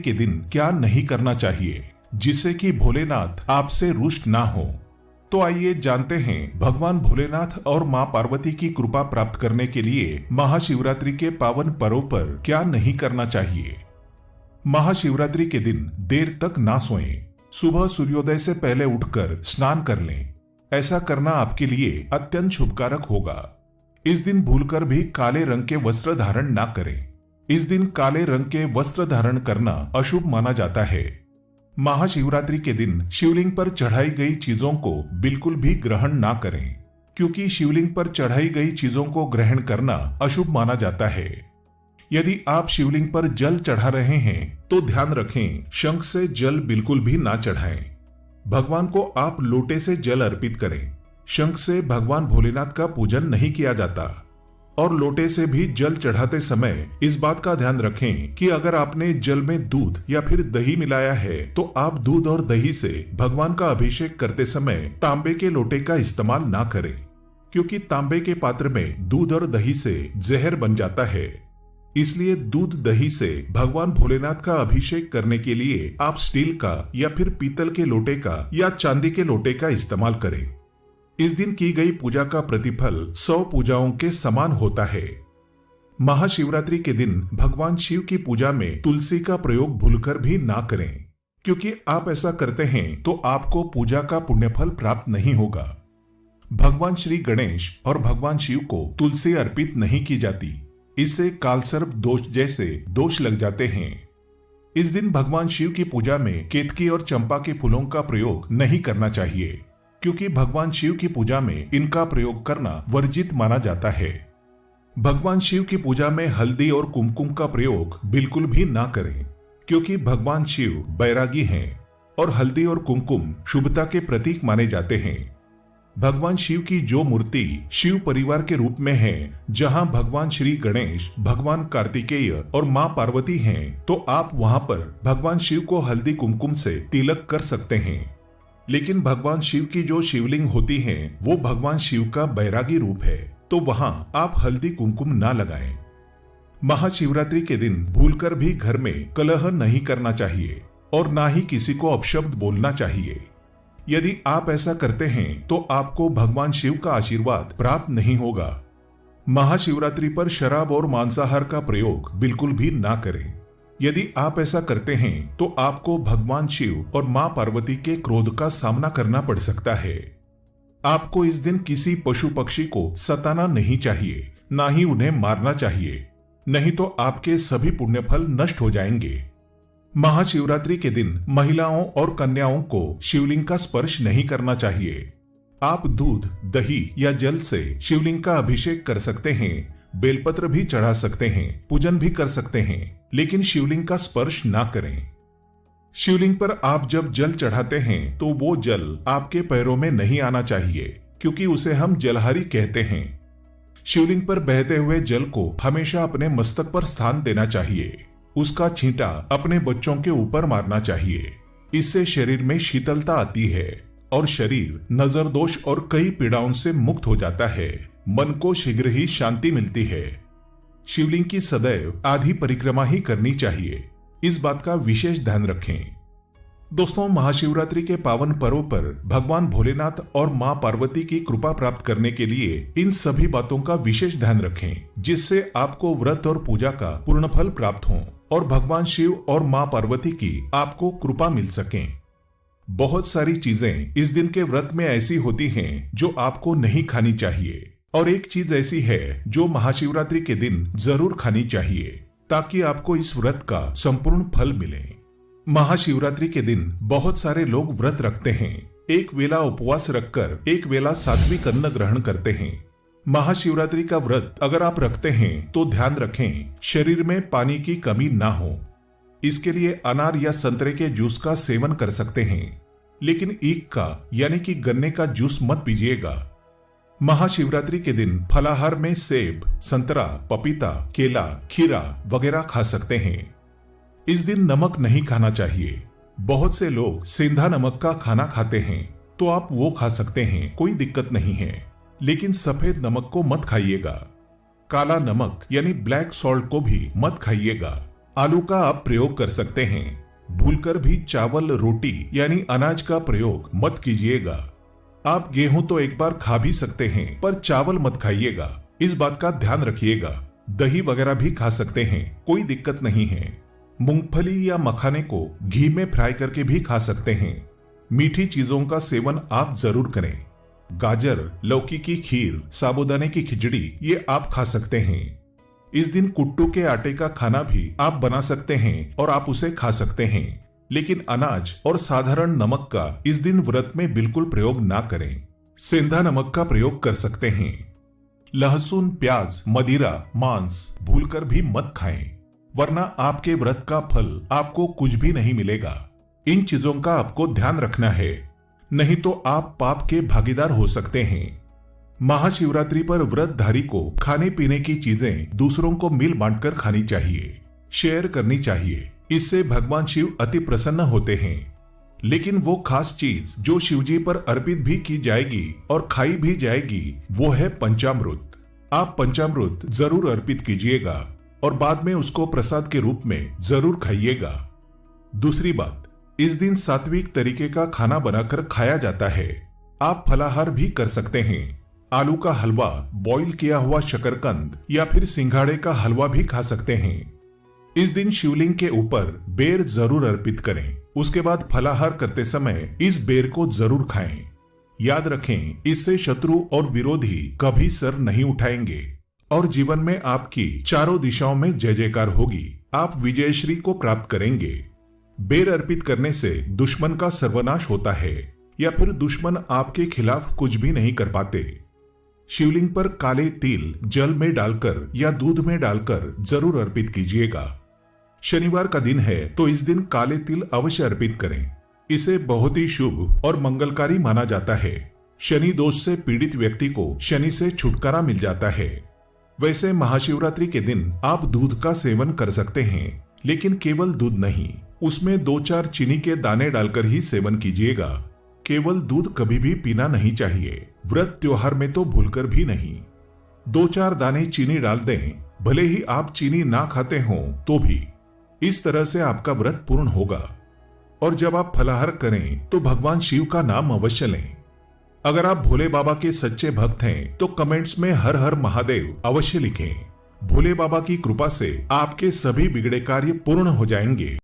के दिन क्या नहीं करना चाहिए जिससे कि भोलेनाथ आपसे रुष्ट ना हो। तो आइए जानते हैं भगवान भोलेनाथ और मां पार्वती की कृपा प्राप्त करने के लिए महाशिवरात्रि के पावन पर्व पर क्या नहीं करना चाहिए। महाशिवरात्रि के दिन देर तक ना सोएं। सुबह सूर्योदय से पहले उठकर स्नान कर लें। ऐसा करना आपके लिए अत्यंत शुभकारक होगा। इस दिन भूलकर भी काले रंग के वस्त्र धारण ना करें। इस दिन काले रंग के वस्त्र धारण करना अशुभ माना जाता है। महाशिवरात्रि के दिन शिवलिंग पर चढ़ाई गई चीजों को बिल्कुल भी ग्रहण ना करें, क्योंकि शिवलिंग पर चढ़ाई गई चीजों को ग्रहण करना अशुभ माना जाता है। यदि आप शिवलिंग पर जल चढ़ा रहे हैं तो ध्यान रखें, शंख से जल बिल्कुल भी ना चढ़ाएं। भगवान को आप लोटे से जल अर्पित करें। शंख से भगवान भोलेनाथ का पूजन नहीं किया जाता। और लोटे से भी जल चढ़ाते समय इस बात का ध्यान रखें कि अगर आपने जल में दूध या फिर दही मिलाया है तो आप दूध और दही से भगवान का अभिषेक करते समय तांबे के लोटे का इस्तेमाल ना करें, क्योंकि तांबे के पात्र में दूध और दही से जहर बन जाता है। इसलिए दूध दही से भगवान भोलेनाथ का अभिषेक करने के लिए आप स्टील का या फिर पीतल के लोटे का या चांदी के लोटे का इस्तेमाल करें। इस दिन की गई पूजा का प्रतिफल 100 पूजाओं के समान होता है। महाशिवरात्रि के दिन भगवान शिव की पूजा में तुलसी का प्रयोग भूलकर भी ना करें, क्योंकि आप ऐसा करते हैं तो आपको पूजा का पुण्यफल प्राप्त नहीं होगा। भगवान श्री गणेश और भगवान शिव को तुलसी अर्पित नहीं की जाती। इससे कालसर्प दोष जैसे दोष लग जाते हैं। इस दिन भगवान शिव की पूजा में केतकी और चंपा के फूलों का प्रयोग नहीं करना चाहिए, क्योंकि भगवान शिव की पूजा में इनका प्रयोग करना वर्जित माना जाता है। भगवान शिव की पूजा में हल्दी और कुमकुम का प्रयोग बिल्कुल भी ना करें, क्योंकि भगवान शिव बैरागी हैं और हल्दी और कुमकुम शुभता के प्रतीक माने जाते हैं। भगवान शिव की जो मूर्ति शिव परिवार के रूप में है, जहां भगवान श्री गणेश, भगवान कार्तिकेय और मां पार्वती हैं, तो आप वहां पर भगवान शिव को हल्दी कुमकुम से तिलक कर सकते हैं। लेकिन भगवान शिव की जो शिवलिंग होती है वो भगवान शिव का बैरागी रूप है, तो वहां आप हल्दी कुमकुम ना लगाएं। महाशिवरात्रि के दिन भूलकर भी घर में कलह नहीं करना चाहिए और ना ही किसी को अपशब्द बोलना चाहिए। यदि आप ऐसा करते हैं तो आपको भगवान शिव का आशीर्वाद प्राप्त नहीं होगा। महाशिवरात्रि पर शराब और मांसाहार का प्रयोग बिल्कुल भी ना करें। यदि आप ऐसा करते हैं तो आपको भगवान शिव और मां पार्वती के क्रोध का सामना करना पड़ सकता है। आपको इस दिन किसी पशु पक्षी को सताना नहीं चाहिए, ना ही उन्हें मारना चाहिए, नहीं तो आपके सभी पुण्यफल नष्ट हो जाएंगे। महाशिवरात्रि के दिन महिलाओं और कन्याओं को शिवलिंग का स्पर्श नहीं करना चाहिए। आप दूध, दही या जल से शिवलिंग का अभिषेक कर सकते हैं, बेलपत्र भी चढ़ा सकते हैं, पूजन भी कर सकते हैं, लेकिन शिवलिंग का स्पर्श ना करें। शिवलिंग पर आप जब जल चढ़ाते हैं तो वो जल आपके पैरों में नहीं आना चाहिए, क्योंकि उसे हम जलहारी कहते हैं। शिवलिंग पर बहते हुए जल को हमेशा अपने मस्तक पर स्थान देना चाहिए। उसका छींटा अपने बच्चों के ऊपर मारना चाहिए। इससे शरीर में शीतलता आती है और शरीर नजर दोष और कई पीड़ाओं से मुक्त हो जाता है। मन को शीघ्र ही शांति मिलती है। शिवलिंग की सदैव आधी परिक्रमा ही करनी चाहिए, इस बात का विशेष ध्यान रखें। दोस्तों, महाशिवरात्रि के पावन पर्व पर भगवान भोलेनाथ और मां पार्वती की कृपा प्राप्त करने के लिए इन सभी बातों का विशेष ध्यान रखें, जिससे आपको व्रत और पूजा का पूर्ण फल प्राप्त हो और भगवान शिव और मां पार्वती की आपको कृपा मिल सके। बहुत सारी चीजें इस दिन के व्रत में ऐसी होती हैं जो आपको नहीं खानी चाहिए, और एक चीज ऐसी है जो महाशिवरात्रि के दिन जरूर खानी चाहिए, ताकि आपको इस व्रत का संपूर्ण फल मिले। महाशिवरात्रि के दिन बहुत सारे लोग व्रत रखते हैं। एक वेला उपवास रखकर एक वेला सात्विक अन्न ग्रहण करते हैं। महाशिवरात्रि का व्रत अगर आप रखते हैं तो ध्यान रखें, शरीर में पानी की कमी ना हो। इसके लिए अनार या संतरे के जूस का सेवन कर सकते हैं, लेकिन ईख का यानी कि गन्ने का जूस मत पीजिएगा। महाशिवरात्रि के दिन फलाहार में सेब, संतरा, पपीता, केला, खीरा वगैरह खा सकते हैं। इस दिन नमक नहीं खाना चाहिए। बहुत से लोग सेंधा नमक का खाना खाते हैं, तो आप वो खा सकते हैं, कोई दिक्कत नहीं है, लेकिन सफेद नमक को मत खाइएगा। काला नमक यानी ब्लैक सॉल्ट को भी मत खाइएगा। आलू का आप प्रयोग कर सकते हैं। भूलकर भी चावल रोटी यानी अनाज का प्रयोग मत कीजिएगा। आप गेहूं तो एक बार खा भी सकते हैं, पर चावल मत खाइएगा, इस बात का ध्यान रखिएगा। दही वगैरह भी खा सकते हैं, कोई दिक्कत नहीं है। मूंगफली या मखाने को घी में फ्राई करके भी खा सकते हैं। मीठी चीजों का सेवन आप जरूर करें। गाजर, लौकी की खीर, साबूदाने की खिचड़ी ये आप खा सकते हैं। इस दिन कुट्टू के आटे का खाना भी आप बना सकते हैं और आप उसे खा सकते हैं, लेकिन अनाज और साधारण नमक का इस दिन व्रत में बिल्कुल प्रयोग ना करें। सेंधा नमक का प्रयोग कर सकते हैं। लहसुन, प्याज, मदिरा, मांस भूलकर भी मत खाएं, वरना आपके व्रत का फल आपको कुछ भी नहीं मिलेगा। इन चीजों का आपको ध्यान रखना है, नहीं तो आप पाप के भागीदार हो सकते हैं। महाशिवरात्रि पर व्रतधारी को खाने पीने की चीजें दूसरों को मिल बांटकर खानी चाहिए, शेयर करनी चाहिए। इससे भगवान शिव अति प्रसन्न होते हैं। लेकिन वो खास चीज जो शिवजी पर अर्पित भी की जाएगी और खाई भी जाएगी, वो है पंचामृत। आप पंचामृत जरूर अर्पित कीजिएगा और बाद में उसको प्रसाद के रूप में जरूर खाइएगा। दूसरी बात, इस दिन सात्विक तरीके का खाना बनाकर खाया जाता है। आप फलाहार भी कर सकते हैं। आलू का हलवा, बॉईल किया हुआ शकरकंद या फिर सिंघाड़े का हलवा भी खा सकते हैं। इस दिन शिवलिंग के ऊपर बेर जरूर अर्पित करें। उसके बाद फलाहार करते समय इस बेर को जरूर खाएं। याद रखें, इससे शत्रु और विरोधी कभी सर नहीं उठाएंगे और जीवन में आपकी चारों दिशाओं में जय जयकार होगी। आप विजयश्री को प्राप्त करेंगे। बेर अर्पित करने से दुश्मन का सर्वनाश होता है या फिर दुश्मन आपके खिलाफ कुछ भी नहीं कर पाते। शिवलिंग पर काले तिल जल में डालकर या दूध में डालकर जरूर अर्पित कीजिएगा। शनिवार का दिन है तो इस दिन काले तिल अवश्य अर्पित करें। इसे बहुत ही शुभ और मंगलकारी माना जाता है। शनि दोष से पीड़ित व्यक्ति को शनि से छुटकारा मिल जाता है। वैसे महाशिवरात्रि के दिन आप दूध का सेवन कर सकते हैं, लेकिन केवल दूध नहीं, उसमें 2-4 चीनी के दाने डालकर ही सेवन कीजिएगा। केवल दूध कभी भी पीना नहीं चाहिए, व्रत त्योहार में तो भूलकर भी नहीं। 2-4 दाने चीनी डाल दें, भले ही आप चीनी ना खाते हों तो भी। इस तरह से आपका व्रत पूर्ण होगा। और जब आप फलाहार करें तो भगवान शिव का नाम अवश्य लें। अगर आप भोले बाबा के सच्चे भक्त हैं तो कमेंट्स में हर हर महादेव अवश्य लिखें। भोले बाबा की कृपा से आपके सभी बिगड़े कार्य पूर्ण हो जाएंगे।